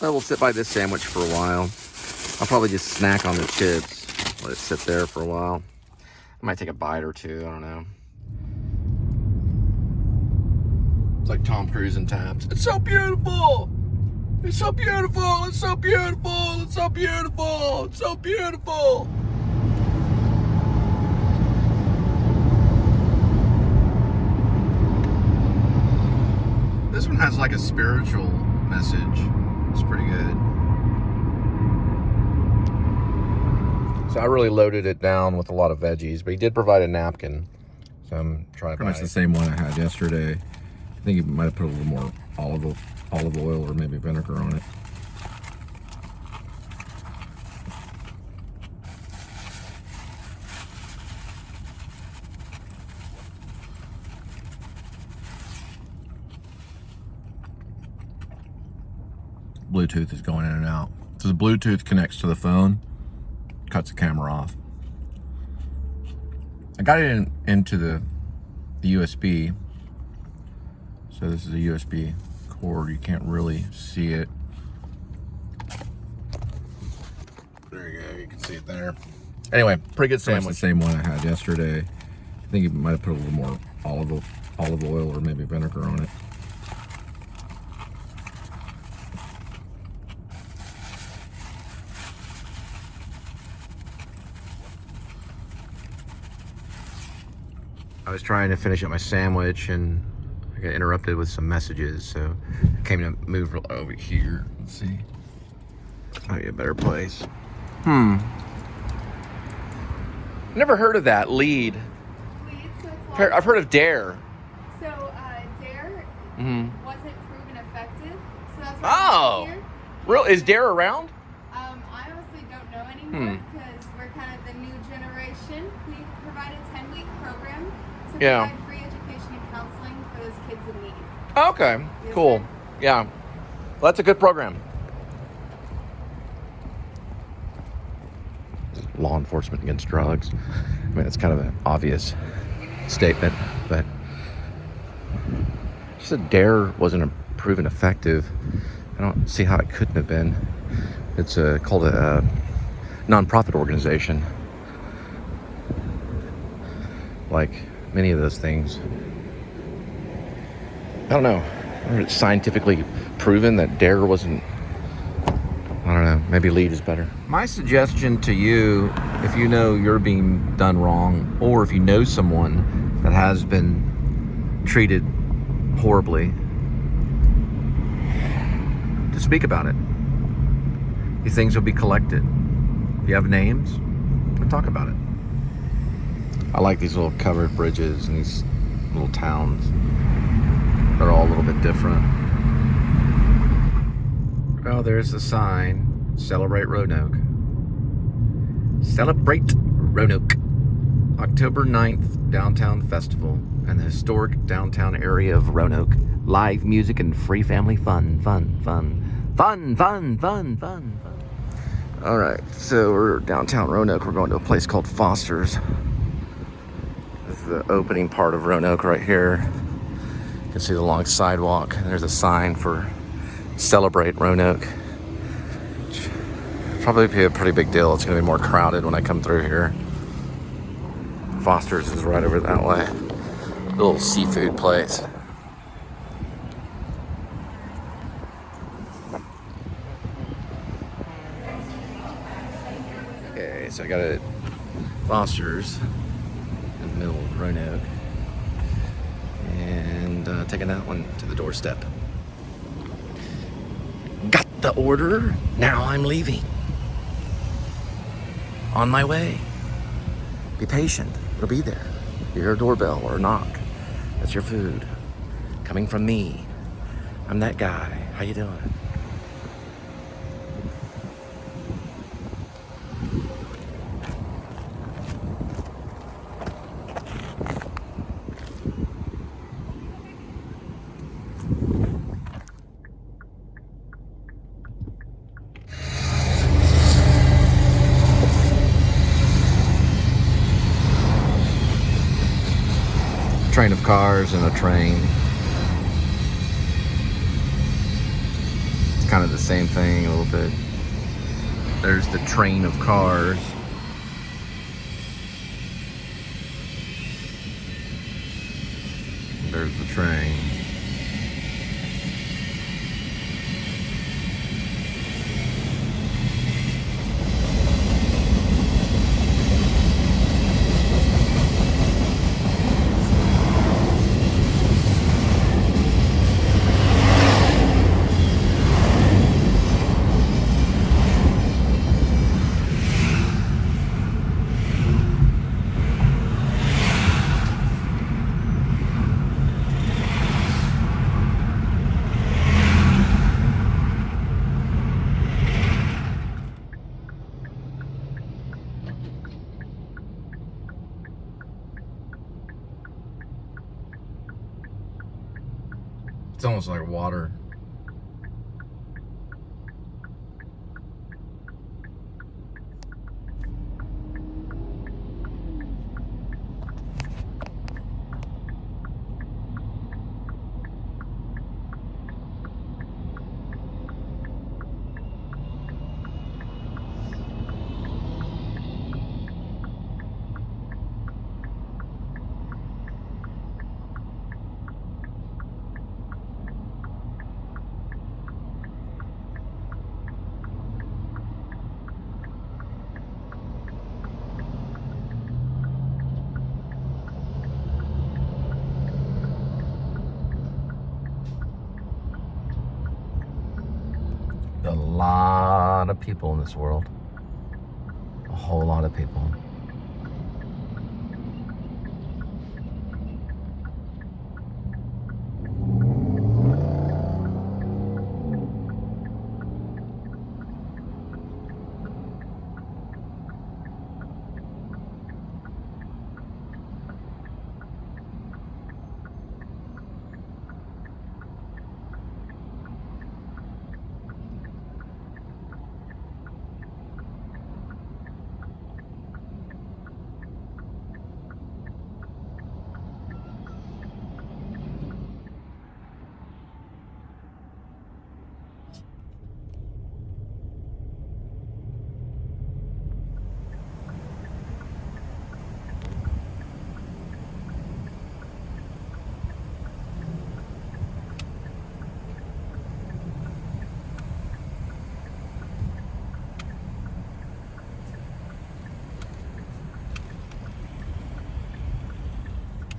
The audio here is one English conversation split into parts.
I will sit by this sandwich for a while. I'll probably just snack on the chips. Let it sit there for a while. I might take a bite or two, I don't know. It's like Tom Cruise and Taps. It's so beautiful! It's so beautiful! It's so beautiful! It's so beautiful! It's so beautiful! This one has like a spiritual message. It's pretty good. So I really loaded it down with a lot of veggies, but he did provide a napkin. So I'm trying to pretty much the same one I had yesterday. I think he might have put a little more olive oil or maybe vinegar on it. Bluetooth is going in and out. So the Bluetooth connects to the phone, cuts the camera off. I got it into the USB. So this is a USB cord. You can't really see it. There you go. You can see it there. Anyway, pretty good sandwich. The same one I had yesterday. I think he might have put a little more olive oil or maybe vinegar on it. I was trying to finish up my sandwich and I got interrupted with some messages, so I came to move over here. Let's see. Might be a better place. Never heard of that. Lead. So it's I've heard of Dare. So Dare wasn't proven effective, so that's why Oh, here. real? Is Dare around? I honestly don't know anymore because we're kind of the new generation. We provide a 10-week program to provide free education and counseling for those kids in need. Okay, Yes, cool. sir. Yeah, well, that's a good program. Law enforcement against drugs. I mean, it's kind of an obvious statement, but just that Dare wasn't proven effective. I don't see how it couldn't have been. It's called a non-profit organization. Like many of those things. I don't know. It's scientifically proven that Dare wasn't. I don't know. Maybe Lead is better. My suggestion to you, if you know you're being done wrong, or if you know someone that has been treated horribly, to speak about it. These things will be collected. If you have names, we'll talk about it. I like these little covered bridges and these little towns. They're all a little bit different. Oh, there's the sign. Celebrate Roanoke. Celebrate Roanoke. October 9th, Downtown Festival and the historic downtown area of Roanoke. Live music and free family fun. All right, so we're downtown Roanoke. We're going to a place called Foster's. This is the opening part of Roanoke right here. You can see the long sidewalk. There's a sign for Celebrate Roanoke. Probably be a pretty big deal. It's going to be more crowded when I come through here. Foster's is right over that way. A little seafood place. Okay, so I got it at Foster's in the middle of Roanoke. And taking that one to the doorstep. Got the order, now I'm leaving. On my way. Be patient, it'll be there. You hear a doorbell or a knock. That's your food. Coming from me. I'm that guy. How you doing? Train of cars and a train. It's kind kind of the same thing a little bit. There's the train of cars. There's the train. It's almost like water. A lot of people in this world. A whole lot of people.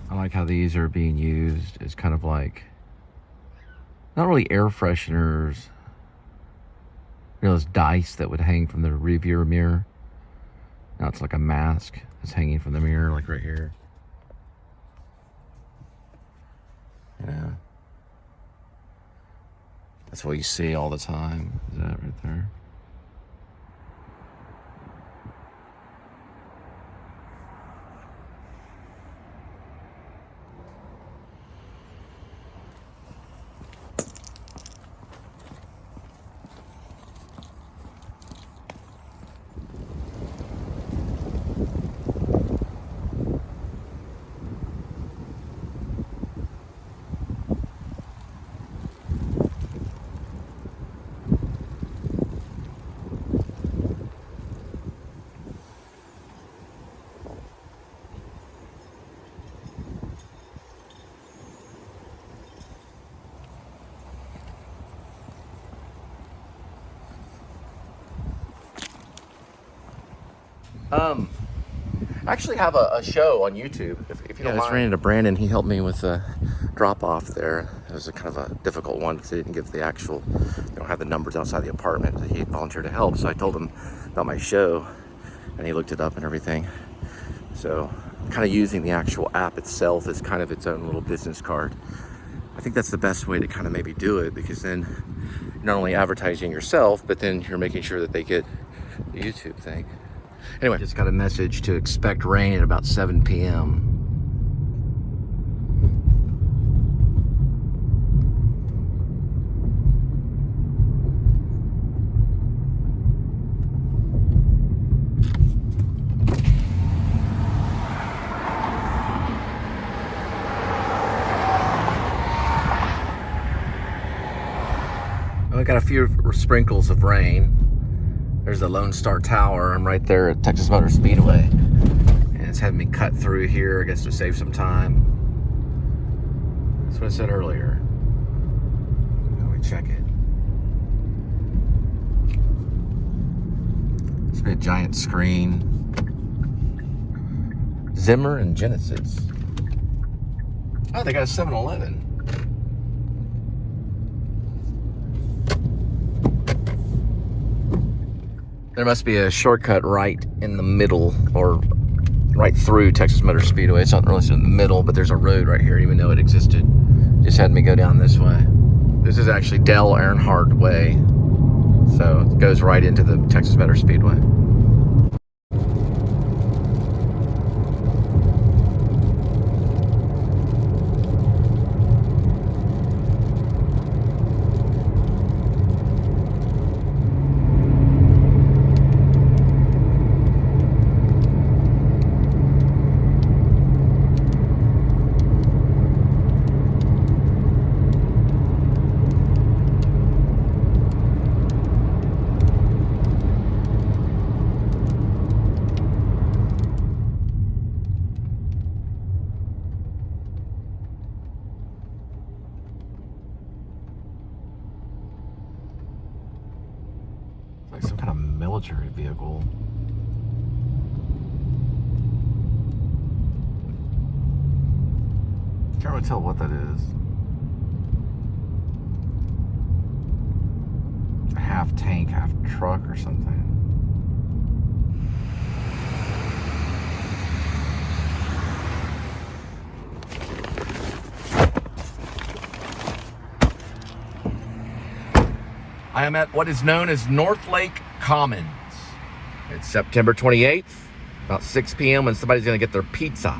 I like how these are being used as kind of like, not really air fresheners, you know, those dice that would hang from the rearview mirror. Now it's like a mask that's hanging from the mirror, like right here. You know, that's what you see all the time. Is that right there? I actually have a show on YouTube. If you don't mind. I just ran into Brandon. He helped me with a drop off there. It was a kind of a difficult one because they didn't give the actual, they don't have the numbers outside the apartment. He volunteered to help, so I told him about my show, and he looked it up and everything. So kind of using the actual app itself as kind of its own little business card. I think that's the best way to kind of maybe do it, because then you're not only advertising yourself, but then you're making sure that they get the YouTube thing. Anyway, just got a message to expect rain at about 7 p.m. I got a few sprinkles of rain. There's the Lone Star Tower. I'm right there at Texas Motor Speedway. And it's having me cut through here, I guess, to save some time. That's what I said earlier. Let me check it. It's a giant screen. Zimmer and Genesis. Oh, they got a 7-Eleven. There must be a shortcut right in the middle, or right through Texas Motor Speedway. It's not really in the middle, but there's a road right here, even though it existed. Just had me go down this way. This is actually Dale Earnhardt Way. So it goes right into the Texas Motor Speedway. Like some kind of military vehicle. Can't really tell what that is. A half tank, half truck or something. I am at what is known as North Lake Commons. It's September 28th, about 6 p.m. when somebody's gonna get their pizza.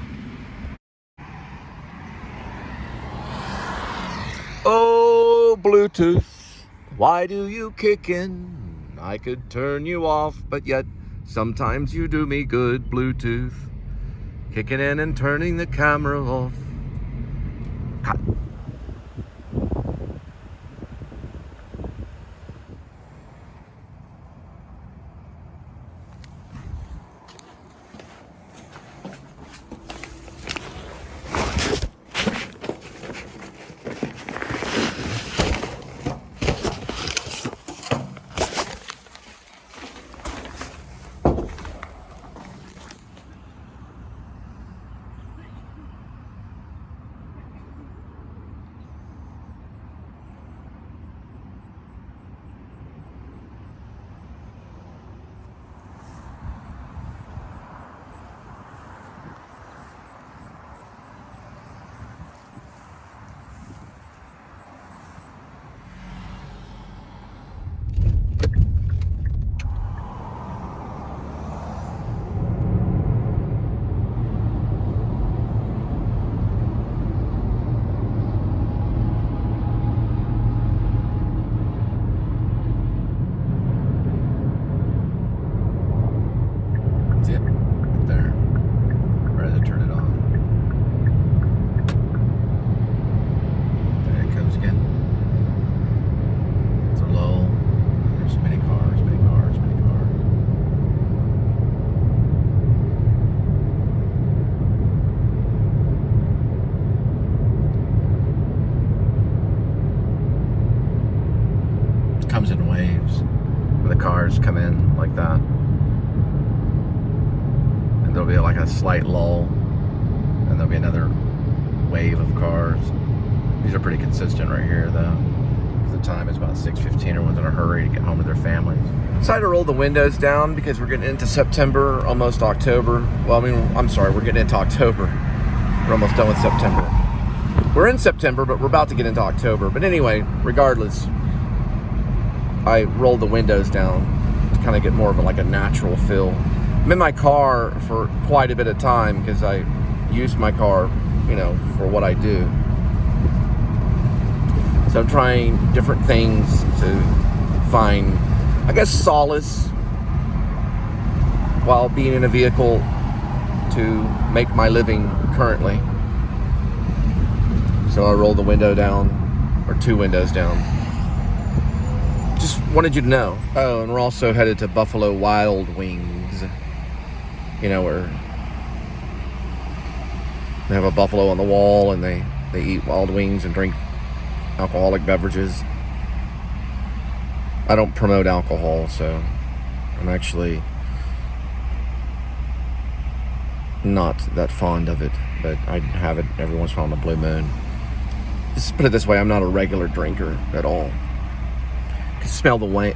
Oh, Bluetooth, why do you kick in? I could turn you off, but yet sometimes you do me good, Bluetooth. Kicking in and turning the camera off. Cut. Comes in waves when the cars come in like that, and there'll be like a slight lull, and there'll be another wave of cars. These are pretty consistent right here though. The time is about 6:15. Everyone's in a hurry to get home to their families. Decided to roll the windows down because we're getting into September, almost October. Well, I mean, I'm sorry, we're getting into October. We're almost done with September. We're in September, but we're about to get into October. But anyway, regardless, I rolled the windows down to kind of get more of a natural feel. I'm in my car for quite a bit of time because I use my car, for what I do. So I'm trying different things to find, I guess, solace while being in a vehicle to make my living currently. So I rolled the window down, or two windows down. wanted you to know. Oh, and we're also headed to Buffalo Wild Wings. You know, where they have a buffalo on the wall and they eat wild wings and drink alcoholic beverages. I don't promote alcohol, so I'm actually not that fond of it, but I have it every once in a while on a blue moon. Just put it this way, I'm not a regular drinker at all. You can smell the rain.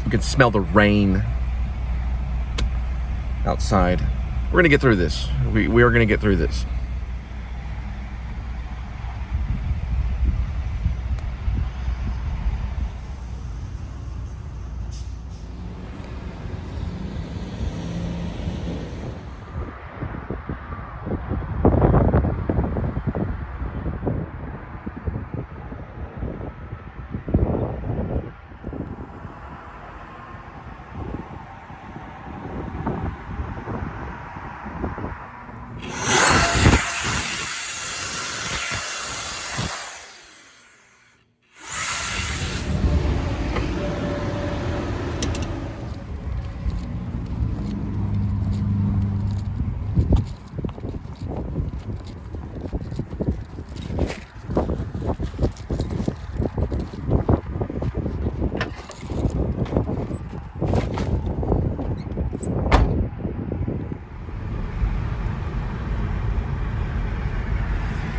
You can smell the rain outside. We're gonna get through this. We are gonna get through this.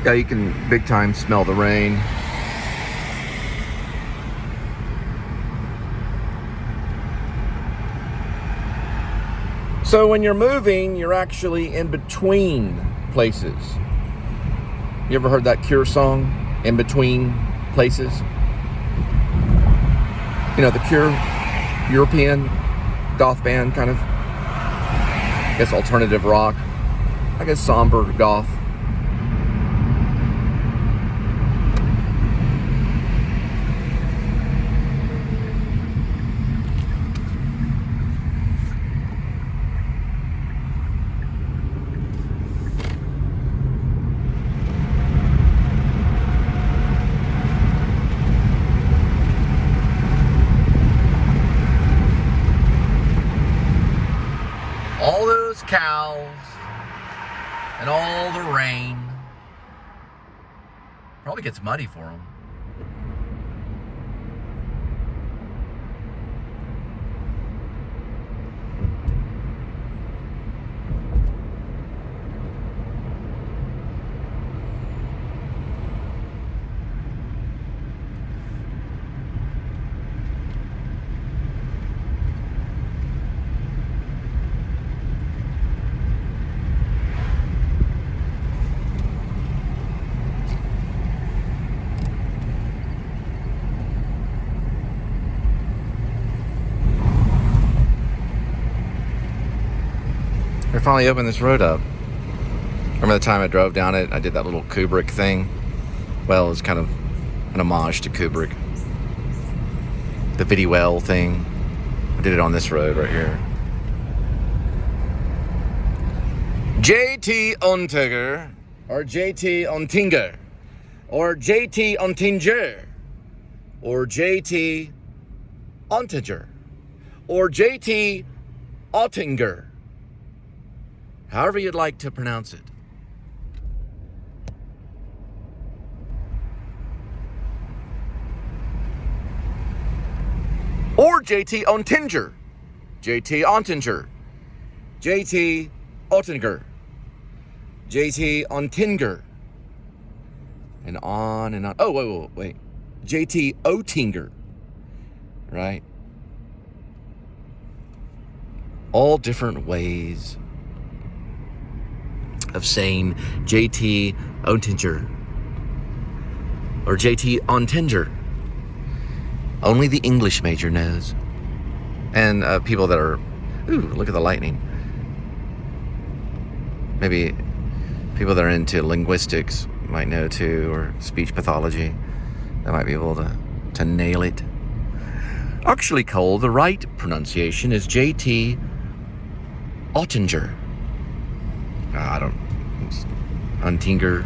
Yeah, you can big time smell the rain. So when you're moving, you're actually in between places. You ever heard that Cure song, In Between Places? You know, the Cure, European goth band, kind of. I guess alternative rock. I guess somber goth. All those cows and all the rain. Probably gets muddy for them. They finally opened this road up. Remember the time I drove down it? I did that little Kubrick thing. Well, it was kind of an homage to Kubrick. The Viddy-Well thing. I did it on this road right here. JT Ontiger, or JT Ontinger, or JT Ontinger, or JT Ontiger, or JT Ottinger. However you'd like to pronounce it. Or JT Ontinger, JT Ontinger, JT Ottinger, JT Ontinger, and on and on. Oh, wait. JT Ottinger, right? All different ways of saying JT Ontinger or JT Ontinger. Only the English major knows. And people that are, ooh, look at the lightning. Maybe people that are into linguistics might know too, or speech pathology. They might be able to nail it. Actually, Cole, the right pronunciation is JT Ottinger. I don't. Ontinger.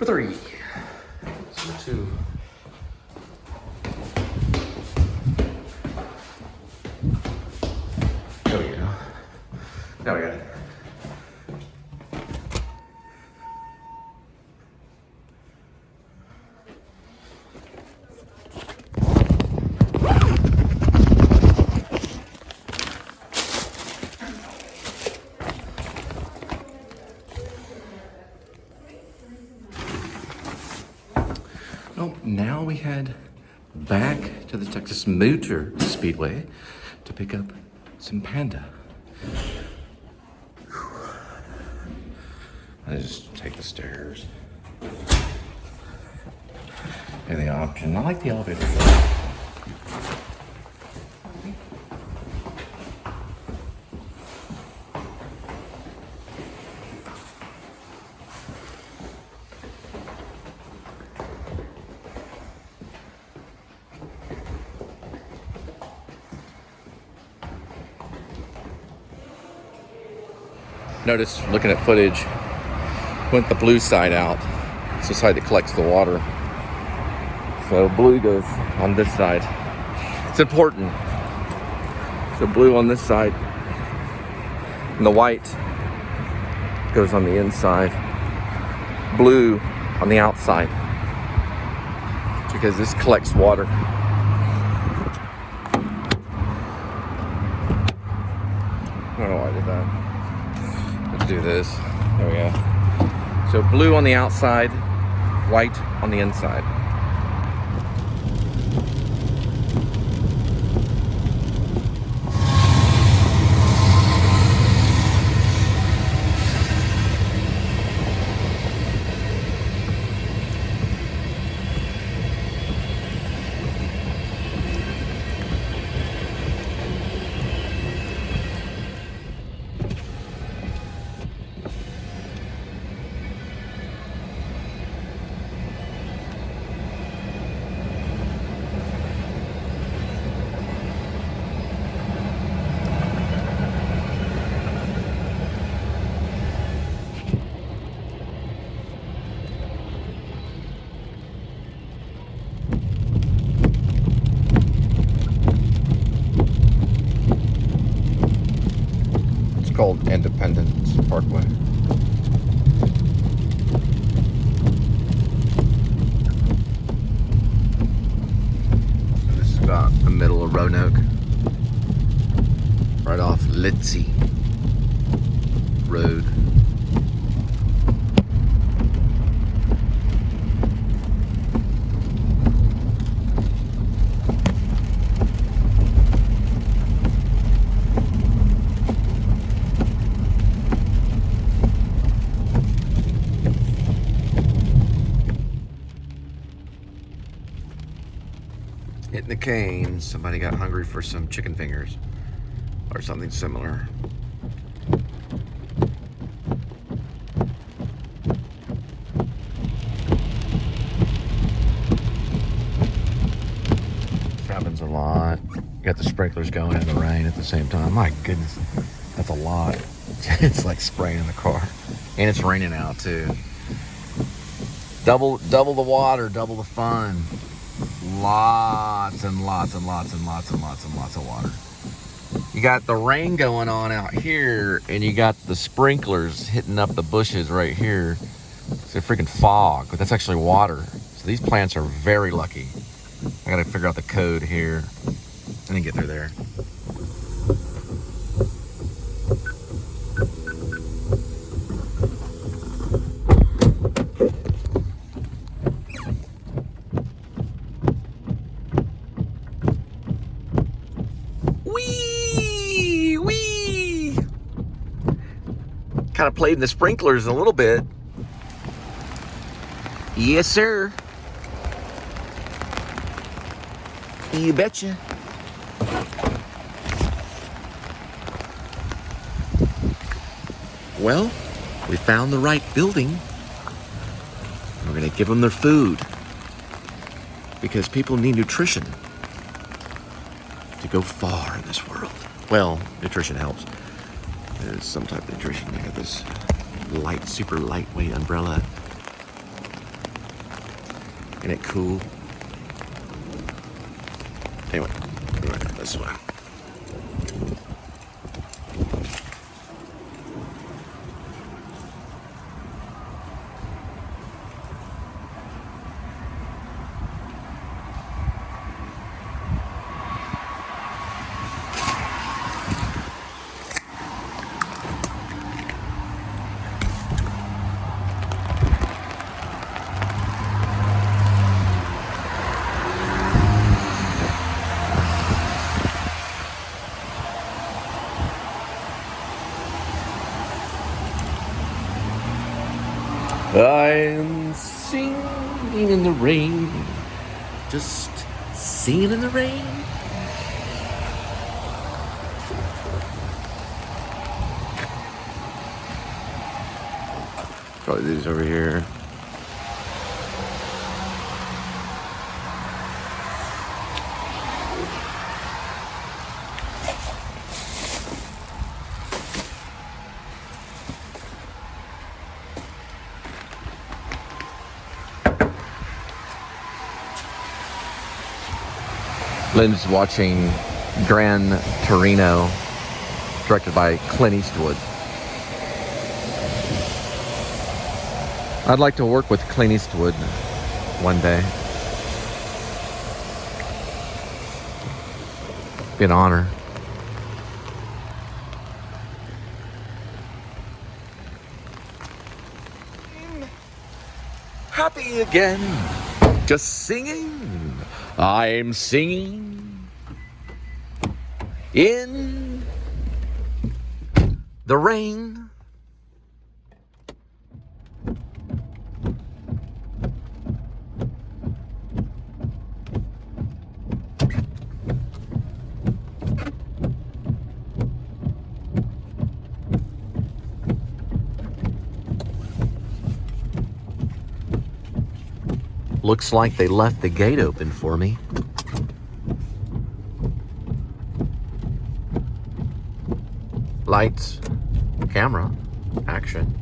For 3. So 2. There we go. Now we got it. Well, now we head back to the Texas Motor Speedway to pick up some panda. I just take the stairs. And the option. I like the elevator. Notice, looking at footage, went the blue side out. It's the side that collects the water. So blue goes on this side. It's important. So blue on this side, and the white goes on the inside. Blue on the outside, because this collects water. I don't know why I did that. Let's do this. There we go. So blue on the outside, white on the inside. Called Independence Parkway. So this is about the middle of Roanoke, right off Litzy Road. Hitting the cane, somebody got hungry for some chicken fingers or something similar. This happens a lot. You got the sprinklers going in the rain at the same time. My goodness, that's a lot. It's like spraying the car. And it's raining out too. Double the water, double the fun. Lots and lots and lots and lots and lots and lots of water. You got the rain going on out here, and you got the sprinklers hitting up the bushes right here. It's a freaking fog, but that's actually water. So these plants are very lucky. I gotta figure out the code here and then get through there. Kind of played in the sprinklers a little bit. Yes, sir. You betcha. Well, we found the right building. We're gonna give them their food, because people need nutrition to go far in this world. Well, nutrition helps. There's some type of nutrition. They got this super lightweight umbrella. Making it cool. Anyway, this way. I'm singing in the rain, just singing in the rain. Probably these over here. Lynn's watching Gran Torino, directed by Clint Eastwood. I'd like to work with Clint Eastwood one day. Be an honor. Happy again, just singing. I'm singing in the rain. Looks like they left the gate open for me. Lights, camera, action.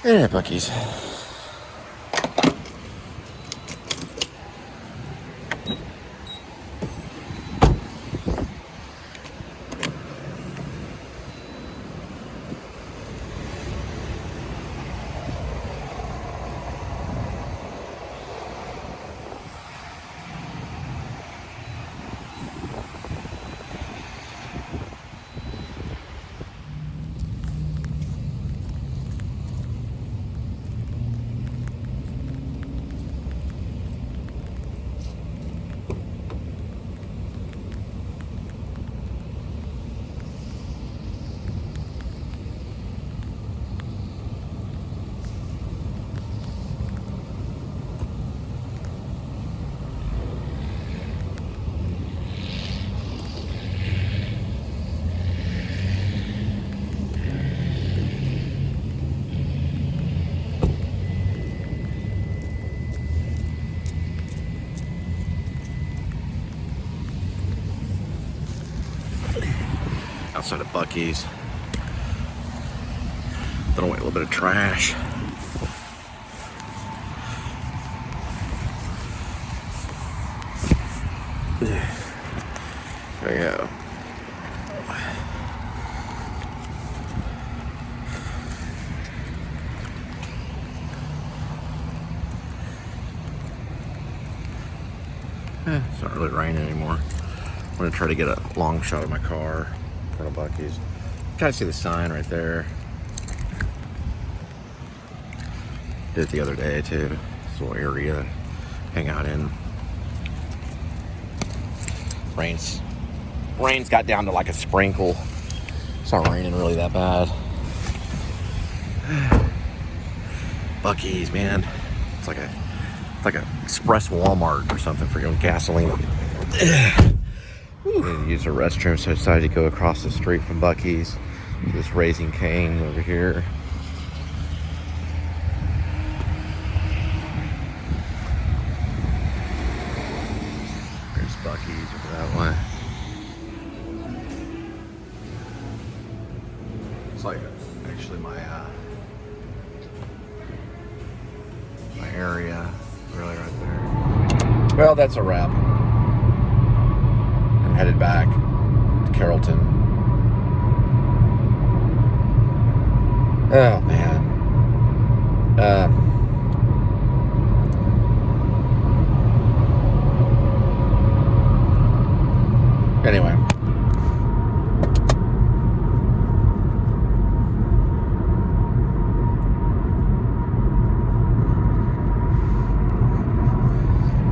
Yeah, Bucky's. Outside of Bucky's. Throw away a little bit of trash. There we go. It's not really raining anymore. I'm gonna try to get a long shot of my car in front of Bucky's. Kind of see the sign right there. Did it the other day too. This little area to hang out in. Rain's got down to like a sprinkle. It's not raining really that bad. Bucky's, man. It's like a express Walmart or something for your own gasoline. We need to use the restroom, so I decided to go across the street from Bucky's. This Raising Cane over here. There's Bucky's over that way. It's like actually my my area really right there. Well, that's a wrap. I'm headed back to Carrollton. Oh man. Anyway.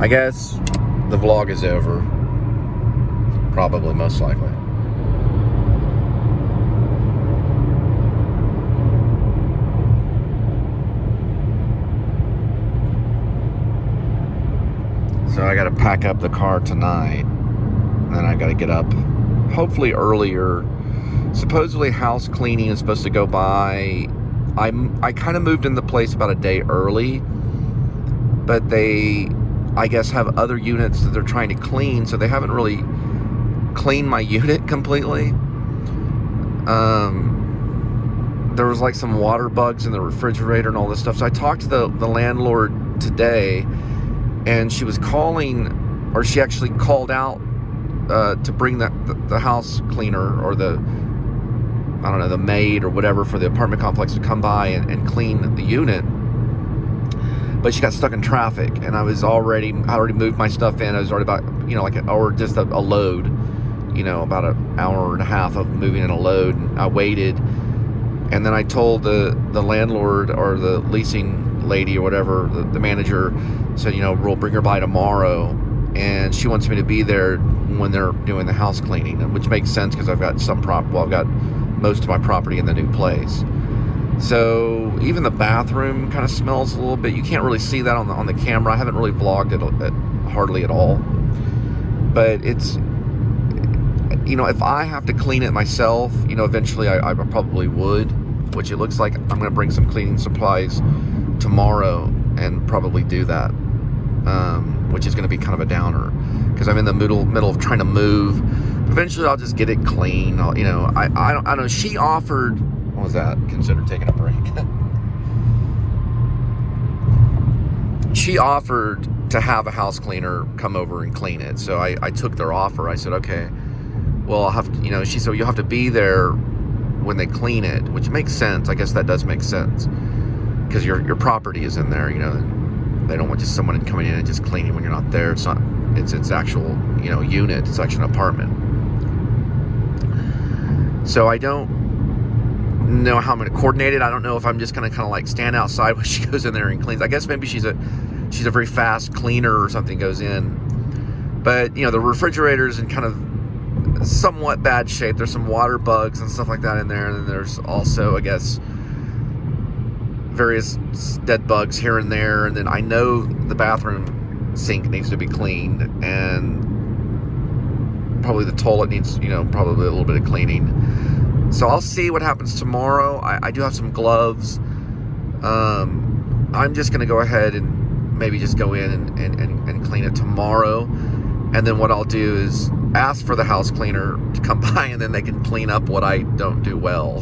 I guess the vlog is over. Probably, most likely. So I gotta pack up the car tonight. And then I gotta get up hopefully earlier. Supposedly house cleaning is supposed to go by. I kind of moved in the place about a day early. But they, I guess, have other units that they're trying to clean, so they haven't really cleaned my unit completely. There was like some water bugs in the refrigerator and all this stuff. So I talked to the landlord today, and she was calling, or she actually called out to bring the house cleaner, or the, I don't know, the maid or whatever for the apartment complex to come by and clean the unit. But she got stuck in traffic, and I already moved my stuff in. I was already about, like just a load, about an hour and a half of moving in a load. And I waited, and then I told the landlord or the leasing lady or whatever, the manager, said, we'll bring her by tomorrow, and she wants me to be there when they're doing the house cleaning, which makes sense because I've got I've got most of my property in the new place. So even the bathroom kind of smells a little bit. You can't really see that on the camera. I haven't really vlogged it hardly at all. But it's, if I have to clean it myself, eventually I probably would, which it looks like I'm going to bring some cleaning supplies tomorrow and probably do that, which is going to be kind of a downer because I'm in the middle of trying to move. Eventually I'll just get it clean. I don't know. She offered, what was that? Consider taking a break. She offered to have a house cleaner come over and clean it. So I took their offer. I said, okay, well, I'll have to, she said, you'll have to be there when they clean it, which makes sense. I guess that does make sense because your property is in there, they don't want just someone coming in and just cleaning when you're not there. It's not, it's actual, unit. It's actually an apartment. So I don't know how I'm going to coordinate it. I don't know if I'm just going to kind of like stand outside when she goes in there and cleans. I guess maybe she's a very fast cleaner or something goes in. But, the refrigerator's in kind of somewhat bad shape. There's some water bugs and stuff like that in there. And then there's also, I guess, various dead bugs here and there. And then I know the bathroom sink needs to be cleaned. And probably the toilet needs, probably a little bit of cleaning. So I'll see what happens tomorrow. I do have some gloves. I'm just going to go ahead and maybe just go in and clean it tomorrow. And then what I'll do is ask for the house cleaner to come by, and then they can clean up what I don't do well,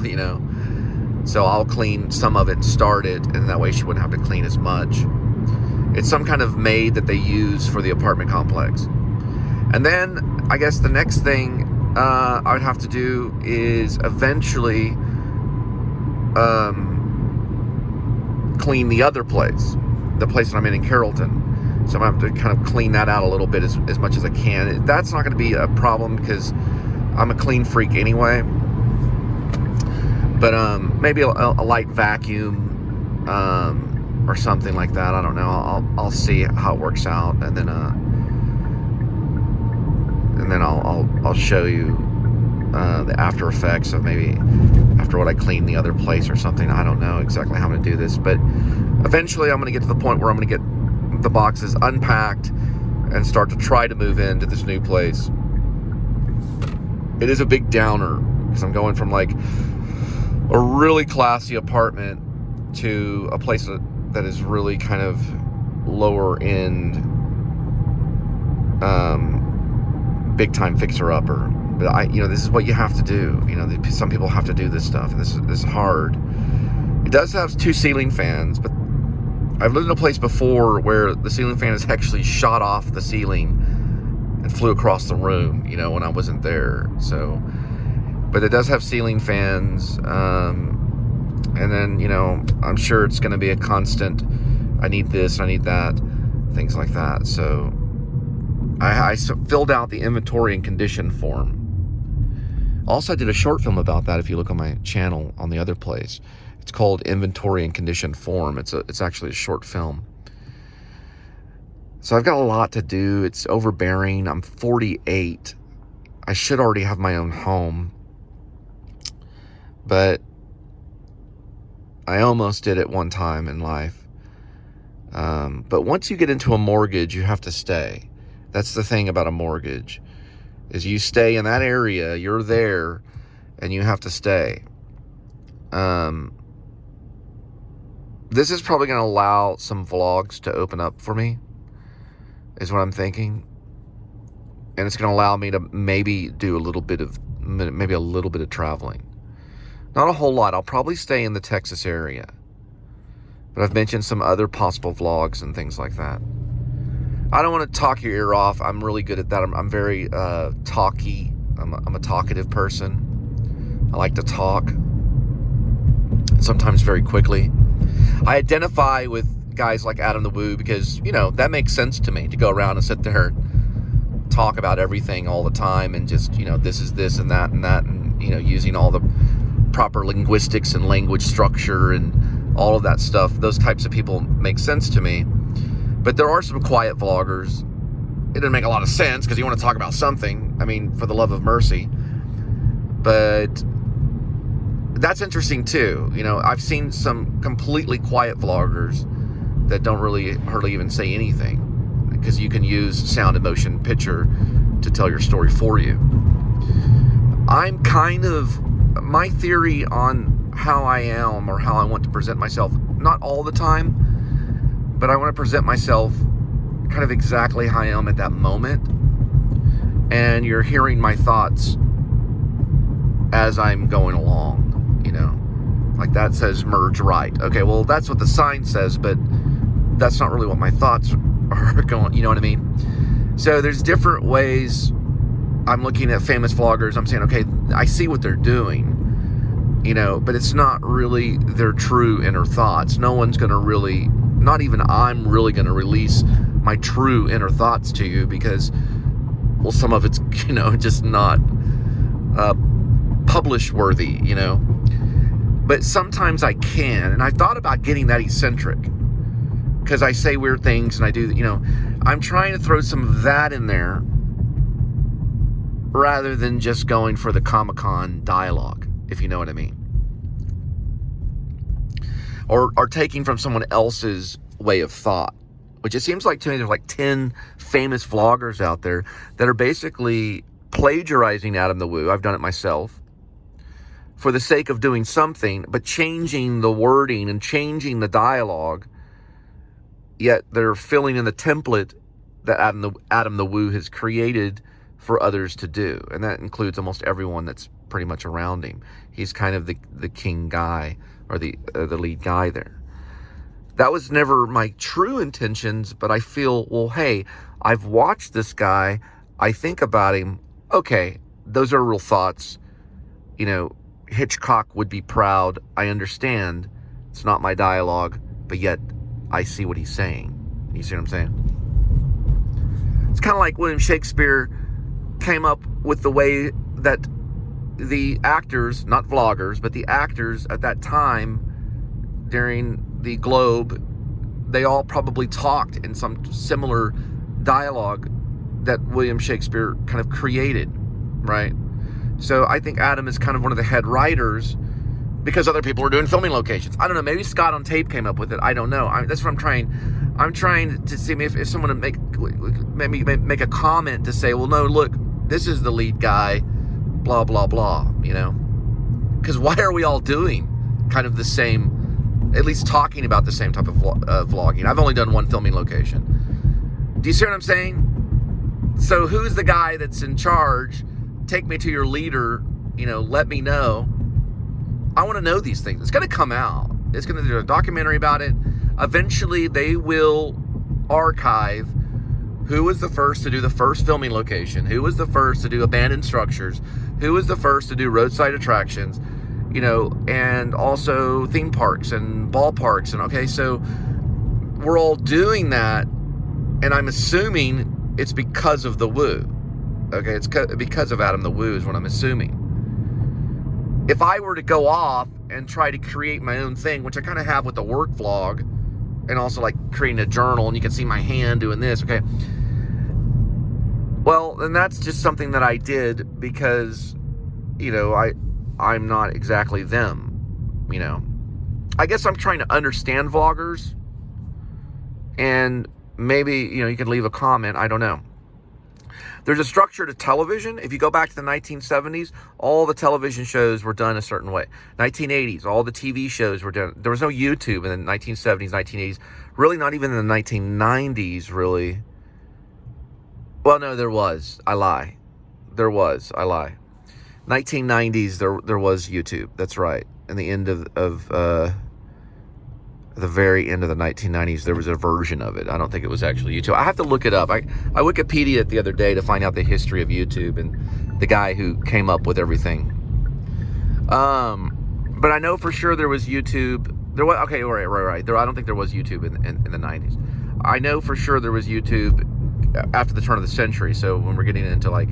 So I'll clean some of it and start it, and that way she wouldn't have to clean as much. It's some kind of maid that they use for the apartment complex. And then I guess the next thing I would have to do is eventually clean the other place, the place that I'm in Carrollton. So I'm going to have to kind of clean that out a little bit as much as I can. That's not going to be a problem because I'm a clean freak anyway. But maybe a light vacuum or something like that. I don't know. I'll see how it works out, and then I'll show you the after effects of maybe after what I clean the other place or something. I don't know exactly how I'm going to do this, but eventually I'm going to get to the point where I'm going to get the boxes unpacked and start to try to move into this new place. It is a big downer because I'm going from like a really classy apartment to a place that is really kind of lower end, big time fixer-upper. But this is what you have to do. Some people have to do this stuff, and this is hard. It does have 2 ceiling fans, but I've lived in a place before where the ceiling fan has actually shot off the ceiling and flew across the room, when I wasn't there. So, but it does have ceiling fans, and then, I'm sure it's going to be a constant, I need this, I need that, things like that. So I filled out the inventory and condition form. Also, I did a short film about that. If you look on my channel on the other place, it's called Inventory and Condition Form. It's actually a short film. So I've got a lot to do. It's overbearing. I'm 48. I should already have my own home, but I almost did it one time in life. But once you get into a mortgage, you have to stay. That's the thing about a mortgage, is you stay in that area, you're there, and you have to stay. This is probably going to allow some vlogs to open up for me, is what I'm thinking. And it's going to allow me to maybe do a little bit of traveling. Not a whole lot. I'll probably stay in the Texas area. But I've mentioned some other possible vlogs and things like that. I don't want to talk your ear off. I'm really good at that. I'm very talky. I'm a talkative person. I like to talk, sometimes very quickly. I identify with guys like Adam the Woo because, that makes sense to me, to go around and sit there and talk about everything all the time and just, this is this and that, and using all the proper linguistics and language structure and all of that stuff. Those types of people make sense to me. But there are some quiet vloggers. It doesn't make a lot of sense because you want to talk about something. I mean, for the love of mercy. But that's interesting too. I've seen some completely quiet vloggers that don't really hardly even say anything, because you can use sound and motion picture to tell your story for you. I'm my theory on how I am or how I want to present myself, not all the time, but I want to present myself kind of exactly how I am at that moment. And you're hearing my thoughts as I'm going along, like that says merge right. Okay, well, that's what the sign says, but that's not really what my thoughts are going, you know what I mean? So there's different ways. I'm looking at famous vloggers. I'm saying, okay, I see what they're doing, but it's not really their true inner thoughts. No one's going to really, not even I'm really going to release my true inner thoughts to you because, well, some of it's, just not publish worthy, But sometimes I can. And I thought about getting that eccentric because I say weird things and I do, I'm trying to throw some of that in there rather than just going for the Comic-Con dialogue, if you know what I mean. Or taking from someone else's way of thought, which it seems like to me there's like 10 famous vloggers out there that are basically plagiarizing Adam the Woo. I've done it myself. For the sake of doing something, but changing the wording and changing the dialogue, yet they're filling in the template that Adam the Woo has created for others to do. And that includes almost everyone that's pretty much around him. He's kind of the king guy, or the lead guy there. That was never my true intentions, but I feel, well, hey, I've watched this guy. I think about him. Okay, those are real thoughts. Hitchcock would be proud. I understand it's not my dialogue, but yet I see what he's saying. You see what I'm saying? It's kind of like William Shakespeare came up with the way that the actors, not vloggers, but the actors at that time during the Globe, they all probably talked in some similar dialogue that William Shakespeare kind of created, right? So I think Adam is kind of one of the head writers because other people were doing filming locations. I don't know. Maybe Scott on Tape came up with it. I don't know. That's what I'm trying. I'm trying to see if someone would make a comment to say, well, no, look, this is the lead guy, blah, blah, blah, Because why are we all doing kind of the same, at least talking about the same type of vlogging? I've only done one filming location. Do you see what I'm saying? So who's the guy that's in charge take me to your leader, let me know. I want to know these things. It's going to come out. It's going to do a documentary about it. Eventually, they will archive who was the first to do the first filming location, who was the first to do abandoned structures, who was the first to do roadside attractions, and also theme parks and ballparks. And okay, so we're all doing that, and I'm assuming it's because of the Woo. Okay, it's because of Adam the Woo is what I'm assuming. If I were to go off and try to create my own thing, which I kind of have with the work vlog, and also like creating a journal, and you can see my hand doing this, okay? Well, then that's just something that I did because, I'm not exactly them, I guess I'm trying to understand vloggers, and maybe, you can leave a comment, I don't know. There's a structure to television. If you go back to the 1970s, all the television shows were done a certain way. 1980s, all the TV shows were done. There was no YouTube in the 1970s, 1980s. Really, not even in the 1990s, really. Well, no, there was. I lie. 1990s, there was YouTube. That's right. In the end the very end of the 1990s, there was a version of it. I don't think it was actually YouTube. I have to look it up. I Wikipedia'd it the other day to find out the history of YouTube and the guy who came up with everything. But I know for sure there was YouTube. There was, okay, right. I don't think there was YouTube in the 90s. I know for sure there was YouTube after the turn of the century. So when we're getting into like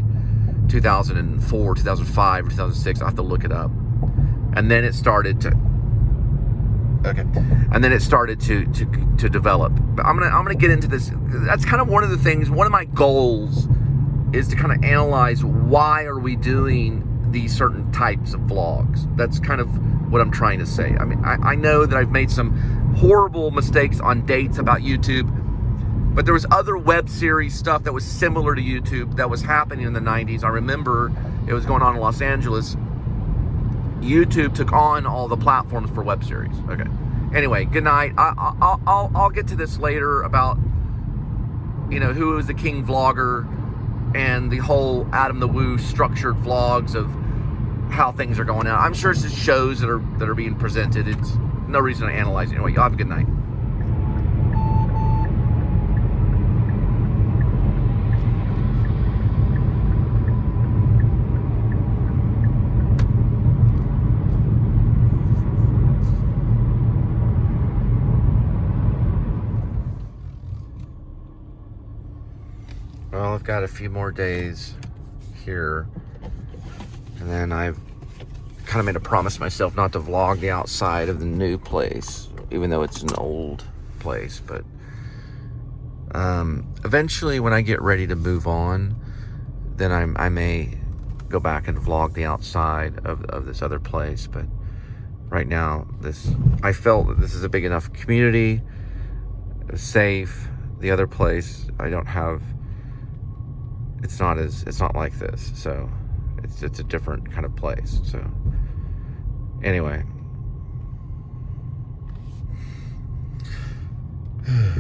2004, 2005, or 2006, I have to look it up. And then it started to develop. But I'm gonna get into this. That's kind of one of the things. One of my goals is to kind of analyze why are we doing these certain types of vlogs. That's kind of what I'm trying to say. I mean, I know that I've made some horrible mistakes on dates about YouTube, but there was other web series stuff that was similar to YouTube that was happening in the 90s. I remember it was going on in Los Angeles. YouTube took on all the platforms for web series. Okay. Anyway, good night. I'll get to this later about, who is the king vlogger and the whole Adam the Woo structured vlogs of how things are going on. I'm sure it's just shows that are being presented. It's no reason to analyze it. Anyway, y'all have a good night. Well, I've got a few more days here, and then I've kind of made a promise to myself not to vlog the outside of the new place, even though it's an old place. But eventually, when I get ready to move on, then I may go back and vlog the outside of this other place. But right now, I felt that this is a big enough community, safe. The other place, I don't have. It's not like this, so it's a different kind of place. So anyway,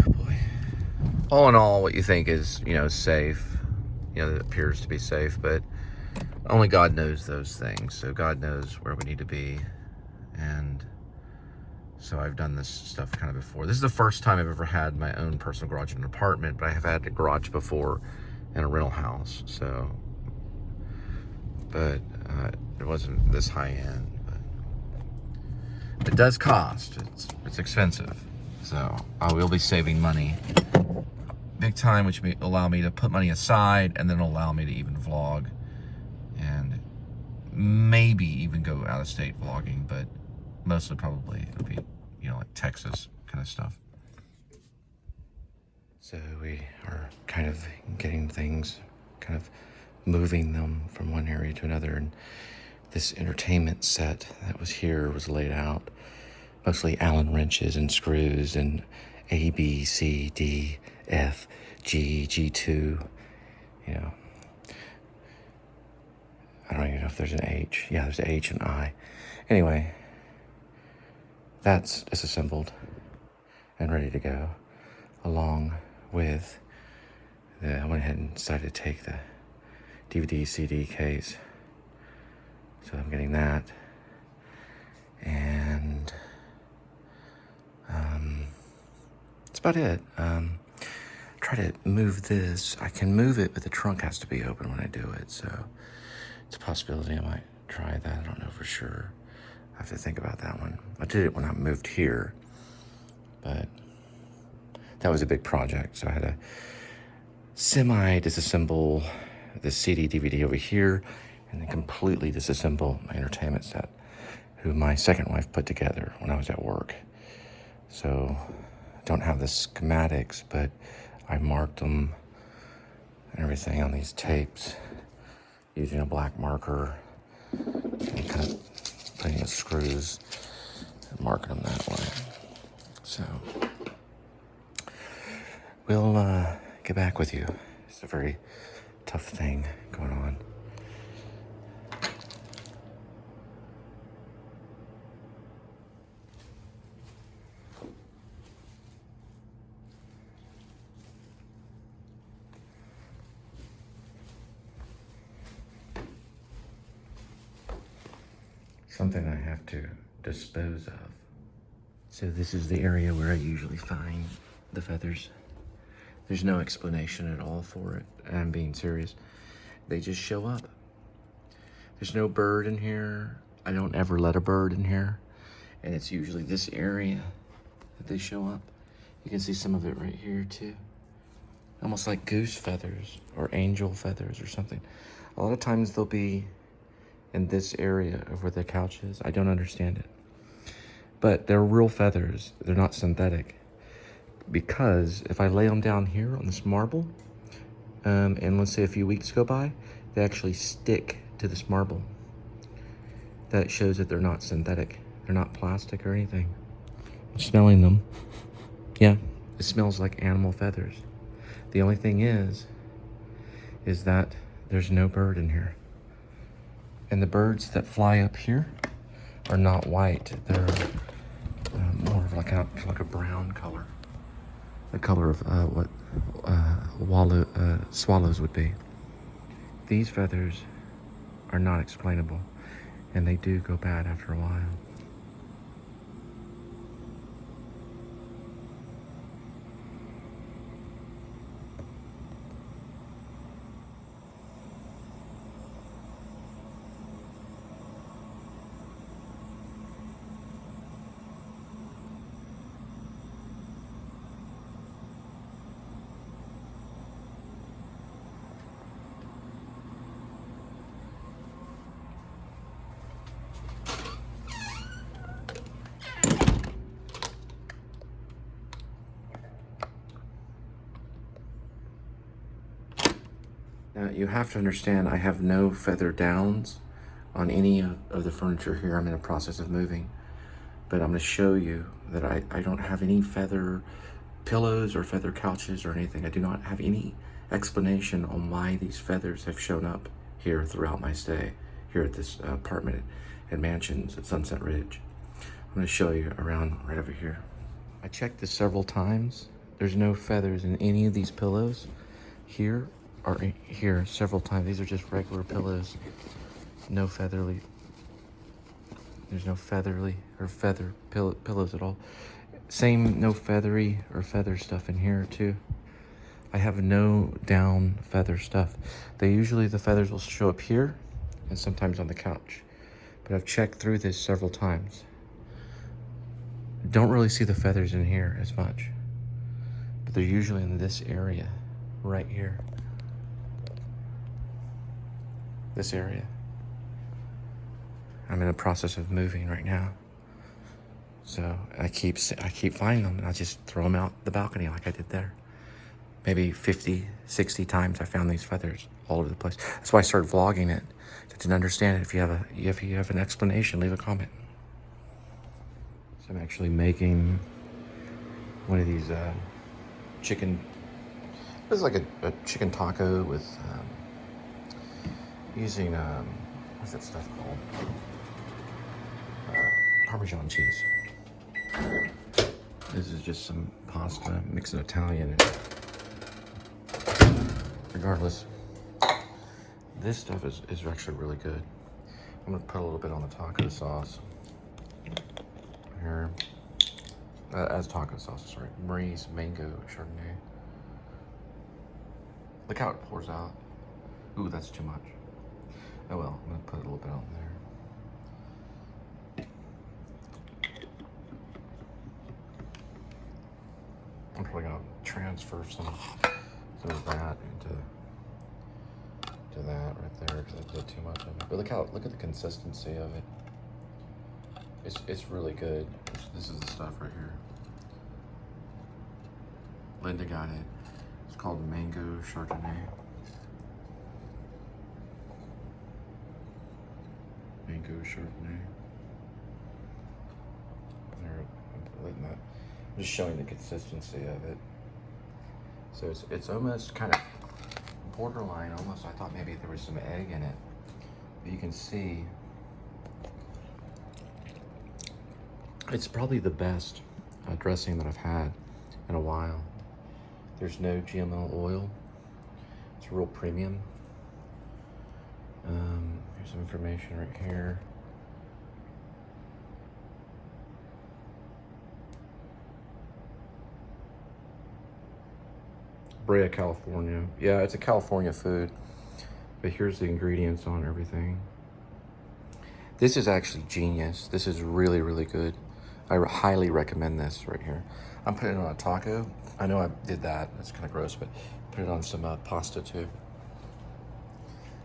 boy, all in all, what you think is safe, it appears to be safe, but only God knows those things. So God knows where we need to be, and so I've done this stuff kind of before. This is the first time I've ever had my own personal garage in an apartment, but I have had a garage before in a rental house, but it wasn't this high end. But it does cost. It's expensive, so I will be saving money big time, which may allow me to put money aside, and then allow me to even vlog, and maybe even go out of state vlogging, but mostly probably it'll be like Texas kind of stuff. So we are kind of getting things, kind of moving them from one area to another. And this entertainment set that was here was laid out, mostly Allen wrenches and screws and A, B, C, D, F, G, G2, I don't even know if there's an H. Yeah, there's an H and I. Anyway, that's disassembled and ready to go, along with I went ahead and decided to take the DVD, CD case. So I'm getting that. And that's about it. Try to move this. I can move it, but the trunk has to be open when I do it. So it's a possibility I might try that. I don't know for sure. I have to think about that one. I did it when I moved here, but that was a big project. So I had to semi-disassemble the CD DVD over here and then completely disassemble my entertainment set, who my second wife put together when I was at work. So I don't have the schematics, but I marked them and everything on these tapes using a black marker and kind of putting the screws and marking them that way. So we'll get back with you. It's a very tough thing going on. Something I have to dispose of. So this is the area where I usually find the feathers. There's no explanation at all for it, and I'm being serious. They just show up. There's no bird in here. I don't ever let a bird in here. And it's usually this area that they show up. You can see some of it right here too. Almost like goose feathers or angel feathers or something. A lot of times they'll be in this area of where the couch is. I don't understand it. But they're real feathers. They're not synthetic. Because if I lay them down here on this marble, and let's say a few weeks go by, they actually stick to this marble. That shows that they're not synthetic. They're not plastic or anything. I'm smelling them. Yeah, it smells like animal feathers. The only thing is that there's no bird in here. And the birds that fly up here are not white. They're more of like a brown color. The color of what swallows would be. These feathers are not explainable, and they do go bad after a while. Now, you have to understand, I have no feather downs on any of the furniture here. I'm in the process of moving. But I'm going to show you that I don't have any feather pillows or feather couches or anything. I do not have any explanation on why these feathers have shown up here throughout my stay here at this apartment and mansions at Sunset Ridge. I'm going to show you around right over here. I checked this several times. There's no feathers in any of these pillows here. Or here several times. These are just regular pillows. No featherly. There's no featherly or feather pillows at all. Same, no feathery or feather stuff in here too. I have no down feather stuff. The feathers will show up here and sometimes on the couch. But I've checked through this several times. Don't really see the feathers in here as much. But they're usually in this area right here. This area. I'm in the process of moving right now. So I keep finding them and I just throw them out the balcony like I did there. Maybe 50, 60 times I found these feathers all over the place. That's why I started vlogging it. I didn't understand it. If you have an explanation, leave a comment. So I'm actually making one of these chicken, it's like a chicken taco with using, what's that stuff called? Parmesan cheese. This is just some pasta mixed in Italian. Regardless, This stuff is actually really good. I'm gonna put a little bit on the taco sauce here. As taco sauce, sorry. Marie's mango Chardonnay. Look how it pours out. Ooh, that's too much. Oh well, I'm gonna put a little bit on there. I'm probably gonna transfer some of that into that right there because I put too much of it. But look at the consistency of it. It's really good. This is the stuff right here. Linda got it. It's called Mango Chardonnay. Mango Chardonnay. I'm just showing the consistency of it. So it's almost kind of borderline, almost. I thought maybe there was some egg in it. But you can see it's probably the best dressing that I've had in a while. There's no GMO oil. It's real premium. Here's some information right here. Brea, California. Yeah, it's a California food. But here's the ingredients on everything. This is actually genius. This is really, really good. I highly recommend this right here. I'm putting it on a taco. I know I did that. That's kind of gross, but put it on some pasta too.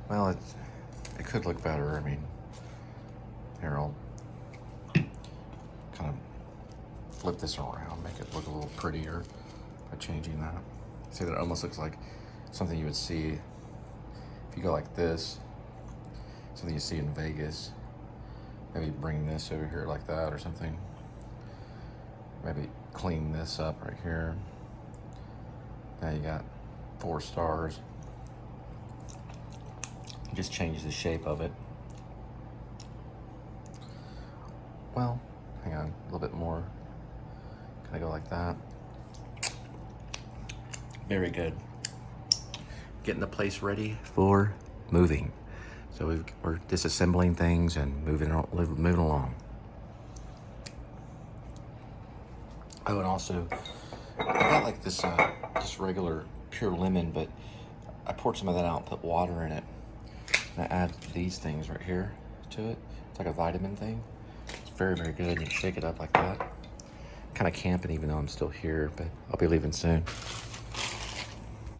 Well, it could look better. I mean, here, I'll kind of flip this around, make it look a little prettier by changing that. See, that almost looks like something you would see if you go like this, something you see in Vegas. Maybe bring this over here like that or something. Maybe clean this up right here. Now you got 4 stars. Just change the shape of it. Well, hang on, a little bit more. Can I go like that? Very good. Getting the place ready for moving. So we're disassembling things and moving along. Oh, and also, I got like this just regular pure lemon, but I poured some of that out and put water in it. And I add these things right here to it. It's like a vitamin thing. It's very, very good. And you shake it up like that. Kind of camping even though I'm still here, but I'll be leaving soon.